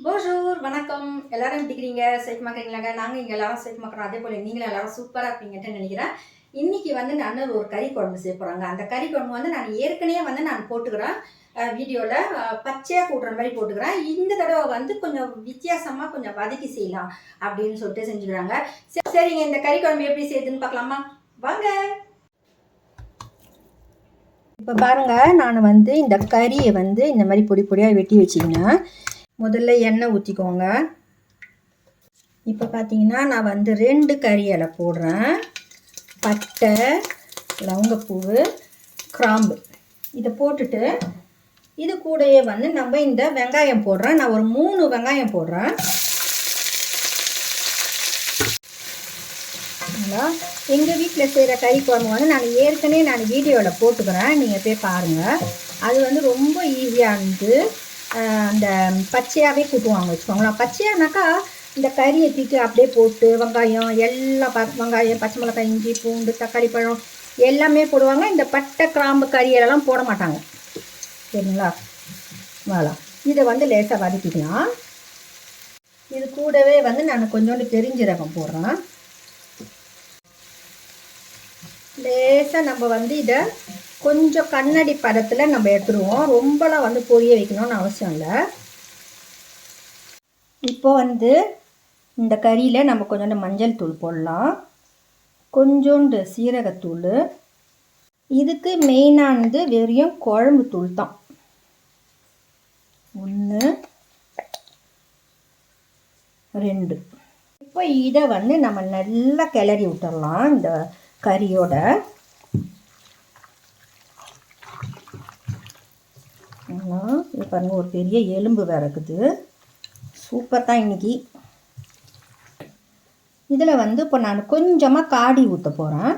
போஜூர் வணக்கம். எல்லாரும் எப்படி இருக்கிறீங்க? சேஃப்மா இருக்கிறீங்களாங்க? நாங்கள் இங்கே எல்லாரும் சேஃப்மா இருக்கிறோம். அதே போல் நீங்களும் எல்லாரும் சூப்பராக இருப்பீங்கன்ட்டு நினைக்கிறேன். இன்னைக்கு வந்து நான் ஒரு கறி குழம்பு செய்ய போகிறாங்க. அந்த கறி குழம்பு வந்து நான் ஏற்கனவே வந்து நான் போட்டுக்கிறேன் வீடியோவில் பச்சையாக கூட்டுற மாதிரி போட்டுக்கிறேன். இந்த தடவை வந்து கொஞ்சம் வித்தியாசமாக கொஞ்சம் வதக்கி செய்யலாம் அப்படின்னு சொல்லிட்டு செஞ்சுக்கிறாங்க. சரிங்க, இந்த கறி குழம்பு எப்படி செய்யுதுன்னு பார்க்கலாமா? வாங்க. இப்போ பாருங்கள், நான் வந்து இந்த கறியை வந்து இந்த மாதிரி பொடி பொடியாக வெட்டி வச்சிக்கினேன். முதல்ல எண்ணெய் ஊற்றிக்கோங்க. இப்போ பார்த்தீங்கன்னா நான் வந்து 2 கறி இலை போடுறேன். பட்டை, லவங்கப்பூவு, கிராம்பு இதை போட்டுட்டு இது கூடயே வந்து நம்ம இந்த வெங்காயம் போடுறேன். நான் ஒரு 3 வெங்காயம் போடுறேன். எங்கள் வீட்டில் செய்கிற கறி குழம்பு வந்து நான் ஏற்கனவே வீடியோவில் போட்டுக்கிறேன், நீங்கள் போய் பாருங்கள். அது வந்து ரொம்ப ஈஸியானது. அந்த பச்சையாகவே கூட்டுவாங்க வச்சுக்கோங்களேன். பச்சையானாக்கா இந்த கறியை தூக்கி அப்படியே போட்டு வெங்காயம் எல்லாம் வெங்காயம், பச்சை மிளகாய், இஞ்சி, பூண்டு, தக்காளி பழம் எல்லாமே போடுவாங்க. இந்த பட்டை, கிராம்பு, கறியெல்லாம் போட மாட்டாங்க. சரிங்களா? வாழா இதை வந்து லேசாக வதக்கிக்கலாம். இது கூடவே வந்து நான் கொஞ்சோண்டு பெருஞ்சீரகம் போடுறேன். லேசாக நம்ம வந்து இதை கொஞ்சம் கண்ணாடி பதத்தில் நம்ம எடுத்துருவோம். ரொம்பலாம் வந்து பொரிய வைக்கணும்னு அவசியம் இல்லை. இப்போ வந்து இந்த கறியில் நம்ம கொஞ்சோண்டு மஞ்சள் தூள் போடலாம், கொஞ்சோண்டு சீரகத்தூள். இதுக்கு மெயினானது வெறும் குழம்பு தூள் தான். 1 2. இப்போ இதை வந்து நம்ம நல்லா கிளறி விட்டுடலாம் இந்த கறியோட. இது பாருங்க, ஒரு பெரிய எலும்பு வேற இருக்குது. சூப்பர் தான் இன்னைக்கு. இதில் வந்து இப்போ நான் கொஞ்சமாக காடி ஊற்ற போகிறேன்.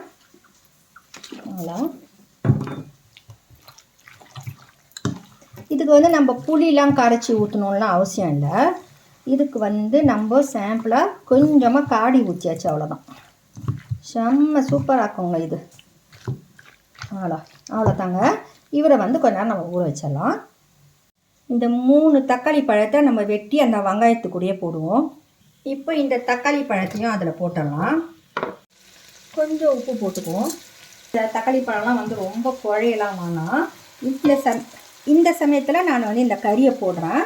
இதுக்கு வந்து நம்ம புளிலாம் கரைச்சி ஊற்றணும்லாம் அவசியம் இல்லை. இதுக்கு வந்து நம்ம சாம்பிளாக கொஞ்சமாக காடி ஊற்றியாச்சு, அவ்வளோதான். செம்ம சூப்பராக இருக்குங்க இது. அவ்வளோதாங்க. இவரை வந்து கொஞ்ச நேரம் நம்ம ஊற வச்சிடலாம். இந்த 3 தக்காளி பழத்தை நம்ம வெட்டி அந்த வெங்காயத்துக்குள்ளேயே போடுவோம். இப்போ இந்த தக்காளி பழத்தையும் அதில் போட்டுடலாம். கொஞ்சம் உப்பு போட்டுக்குவோம். இந்த தக்காளி பழம்லாம் வந்து ரொம்ப குழையலாம் வேணாம். இந்த சமயத்தில் நான் வந்து இந்த கறியை போடுறேன்.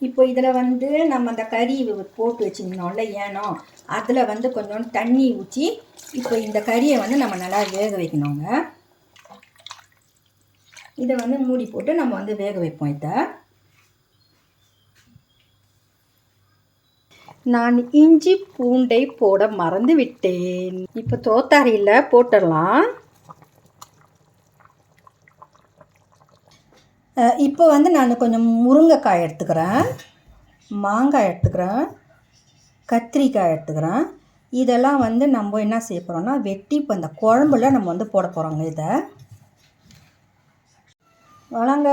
இப்போ இதில் வந்து நம்ம அந்த கறி போட்டு வச்சுருந்தோம்ல ஏனோ, அதில் வந்து கொஞ்சோண்டு தண்ணி ஊற்றி இப்போ இந்த கறியை வந்து நம்ம நல்லா வேக வைக்கணுங்க. இதை வந்து மூடி போட்டு நம்ம வந்து வேக வைப்போம். இதை நான் இஞ்சி பூண்டை போட மறந்து விட்டேன். இப்போ தோத்தாரியில் போட்டுடலாம். இப்போ வந்து நான் கொஞ்சம் முருங்கைக்காய் எடுத்துக்கிறேன், மாங்காய் எடுத்துக்கிறேன், கத்திரிக்காய் எடுத்துக்கிறேன். இதெல்லாம் வந்து நம்ம என்ன செய்ய போகிறோம்னா வெட்டி இப்போ இந்த குழம்புல நம்ம வந்து போட போகிறோங்க. இதை வளங்க.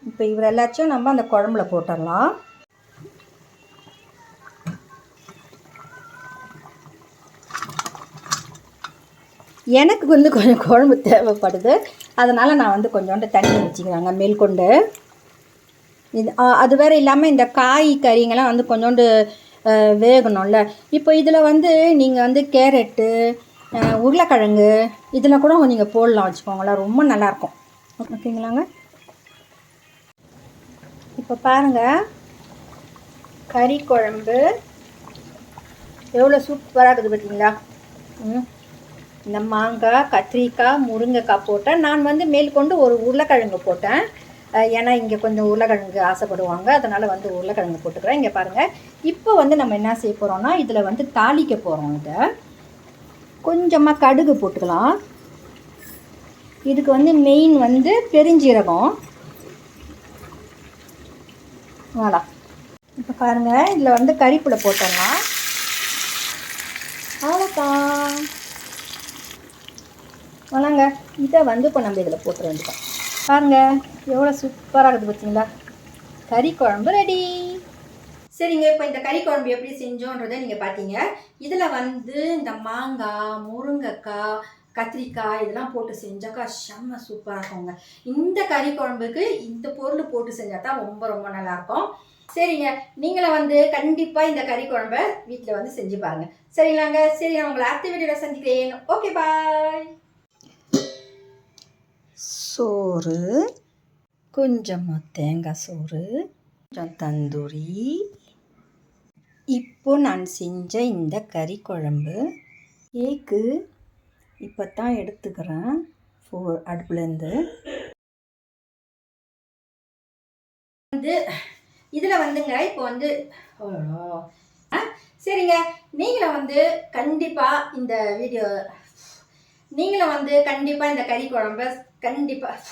இப்போ இவர் எல்லாத்தையும் நம்ம அந்த குழம்புல போட்டுடலாம். எனக்கு வந்து கொஞ்சம் குழம்பு தேவைப்படுது, அதனால் நான் வந்து கொஞ்சோண்டு தண்ணி வச்சுக்கிறாங்க மேல்கொண்டு. இது அது வேறு இல்லாமல் இந்த காய் கறிங்கெல்லாம் வந்து கொஞ்சோண்டு வேகணும்ல. இப்போ இதில் வந்து நீங்கள் வந்து கேரட்டு, உருளைக்கிழங்கு இதில் கூட நீங்கள் போடலாம் வச்சுக்கோங்களேன், ரொம்ப நல்லாயிருக்கும். ஓகேங்களாங்க? இப்போ பாருங்கள், கறி குழம்பு எவ்வளோ சூப்பராக இருக்குது பார்த்தீங்களா? இந்த மாங்காய், கத்திரிக்காய், முருங்கைக்காய் போட்டேன். நான் வந்து மேற்கொண்டு ஒரு உருளைக்கிழங்கு போட்டேன். ஏன்னா இங்கே கொஞ்சம் உருளைக்கிழங்கு ஆசைப்படுவாங்க, அதனால் வந்து உருளைக்கிழங்கு போட்டுக்கிறேன். இங்கே பாருங்கள். இப்போ வந்து நம்ம என்ன செய்ய போகிறோம்னா இதில் வந்து தாளிக்க போகிறோம். இதை கொஞ்சமாக கடுகு போட்டுக்கலாம். இதுக்கு வந்து மெயின் வந்து பெருஞ்சீரகம். வாடா. இப்போ பாருங்கள், இதில் வந்து கறிப்புளை போட்டுடலாம். அவ்வளோதான். வணங்க. இதை வந்து இப்போ நம்ம இதில் போட்டு வந்துட்டோம். பாருங்கள் எவ்வளோ சூப்பராக இருக்குது பார்த்தீங்களா? கறி குழம்பு ரெடி. சரிங்க, இப்போ இந்த கறி குழம்பு எப்படி செஞ்சோன்றதை நீங்கள் பார்த்தீங்க. இதில் வந்து இந்த மாங்காய், முருங்கைக்காய், கத்திரிக்காய் இதெல்லாம் போட்டு செஞ்சாக்கா செம்ம சூப்பராக இருக்குங்க. இந்த கறி குழம்புக்கு இந்த பொருள் போட்டு செஞ்சால் தான் ரொம்ப ரொம்ப நல்லாயிருக்கும். சரிங்க, நீங்களும் வந்து கண்டிப்பாக இந்த கறி குழம்ப வீட்டில் வந்து செஞ்சு பாருங்கள். சரிங்களாங்க? சரி, நான் உங்களை அடுத்த வீடியோவில் சந்திக்கிறேன். ஓகே, பாய். சோறு, கொஞ்சமாக தேங்காய் சோறு, கொஞ்சம் தந்தூரி. இப்போ நான் செஞ்ச இந்த கறி குழம்பு கேக்கு இப்போ தான் எடுத்துக்கிறேன் அடுப்புலேருந்து. வந்து இதில் வந்துங்க இப்போ வந்து சரிங்க, நீங்களும் வந்து கண்டிப்பாக இந்த கறி குழம்பு கண்டிப்பாக